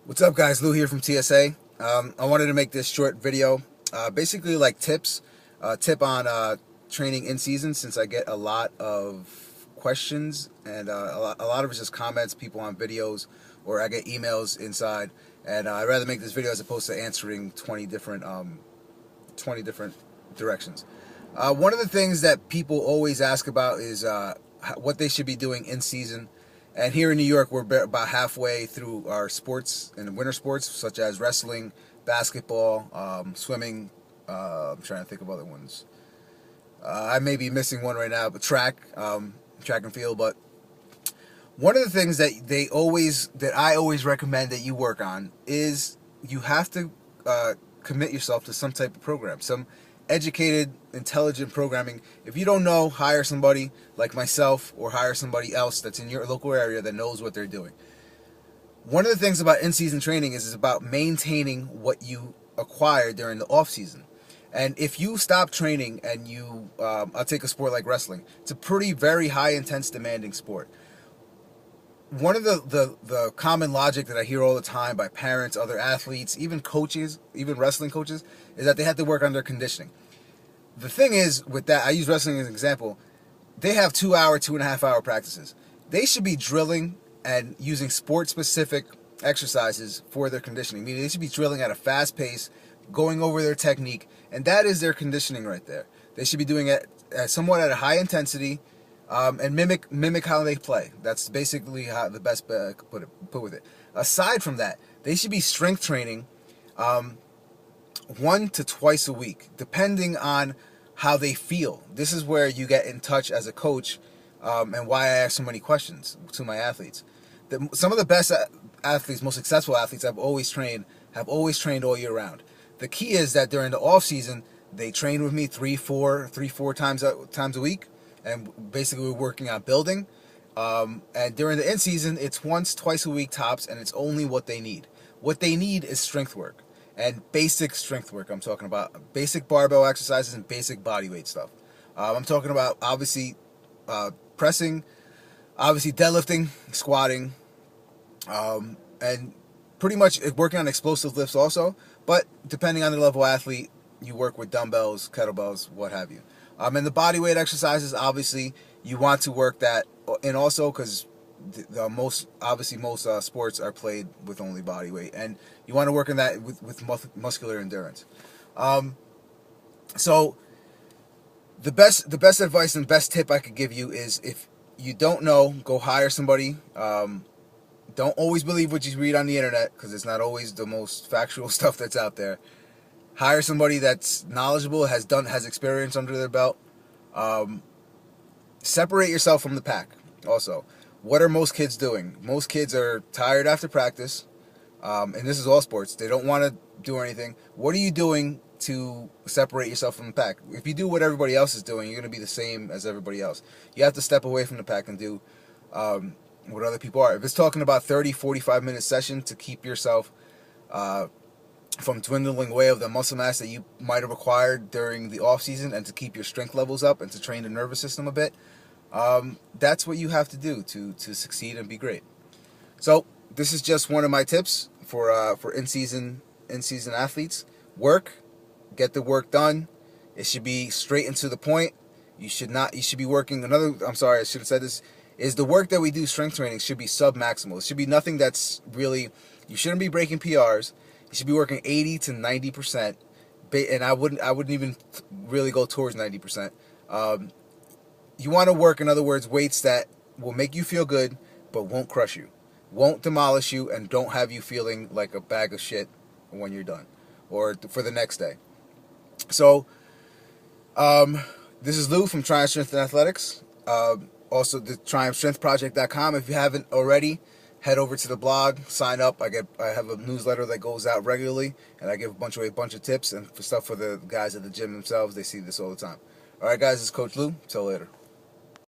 What's up, guys? Lou here from TSA. I wanted to make this short video, basically like tips, tip on training in season, since I get a lot of questions and a lot of it's just comments, people on videos, or I get emails inside, and I'd rather make this video as opposed to answering 20 different directions. One of the things that people always ask about is what they should be doing in season. And here in New York, we're about halfway through our sports and winter sports, such as wrestling, basketball, swimming. I'm trying to think of other ones. I may be missing one right now, but track and field. But one of the things that I always recommend that you work on is you have to commit yourself to some type of program, some educated, intelligent programming. If you don't know, hire somebody like myself or hire somebody else that's in your local area that knows what they're doing. One of the things about in-season training is about maintaining what you acquire during the off-season. And if you stop training and I'll take a sport like wrestling. It's a very high intense, demanding sport. One of the common logic that I hear all the time by parents, other athletes, even coaches, even wrestling coaches, is that they have to work on their conditioning. The thing is, with that, I use wrestling as an example. They have 2-hour, 2.5-hour practices. They should be drilling and using sport-specific exercises for their conditioning. Meaning they should be drilling at a fast pace, going over their technique, and that is their conditioning right there. They should be doing it somewhat at a high intensity, and mimic how they play. That's basically how the best I could put with it. Aside from that, they should be strength training 1 to twice a week, depending on how they feel. This is where you get in touch as a coach, and why I ask so many questions to my athletes. Some of the best athletes, most successful athletes I've always trained, have always trained all year round. The key is that during the off season, they train with me 3-4 times a week. And basically, we're working on building. And during the in season, it's twice a week tops, and it's only what they need. What they need is strength work, and basic strength work. I'm talking about basic barbell exercises and basic body weight stuff. I'm talking about obviously pressing, obviously deadlifting, squatting, and pretty much working on explosive lifts also. But depending on the level athlete, you work with dumbbells, kettlebells, what have you. And the body weight exercises, obviously, you want to work that, and also because most sports are played with only body weight, and you want to work on that with muscular endurance. So the best advice and best tip I could give you is, if you don't know, go hire somebody. Don't always believe what you read on the internet, because it's not always the most factual stuff that's out there. Hire somebody that's knowledgeable, has experience under their belt. Separate yourself from the pack. Also, what are most kids doing? Most kids are tired after practice, and this is all sports. They don't want to do anything. What are you doing to separate yourself from the pack? If you do what everybody else is doing, you're going to be the same as everybody else. You have to step away from the pack and do what other people are. If it's talking about 30-45 minute session to keep yourself from dwindling away of the muscle mass that you might have acquired during the off season, and to keep your strength levels up and to train the nervous system a bit, that's what you have to do to succeed and be great. So this is just one of my tips for in-season athletes. Get the work done. It should be straight and to the point. You should be working I'm sorry, I should have said this, is the work that we do, strength training, should be sub-maximal. It should be nothing that's really, you shouldn't be breaking PRs. You should be working 80 to 90%, and I wouldn't even really go towards 90%. You want to work, in other words, weights that will make you feel good, but won't crush you, won't demolish you, and don't have you feeling like a bag of shit when you're done, or for the next day. So, this is Lou from Triumph Strength and Athletics. Also, the TriumphStrengthProject.com. If you haven't already, head over to the blog, sign up. I have a newsletter that goes out regularly, and I give a bunch of tips and stuff for the guys at the gym themselves. They see this all the time. All right, guys, this is Coach Lou. Till later.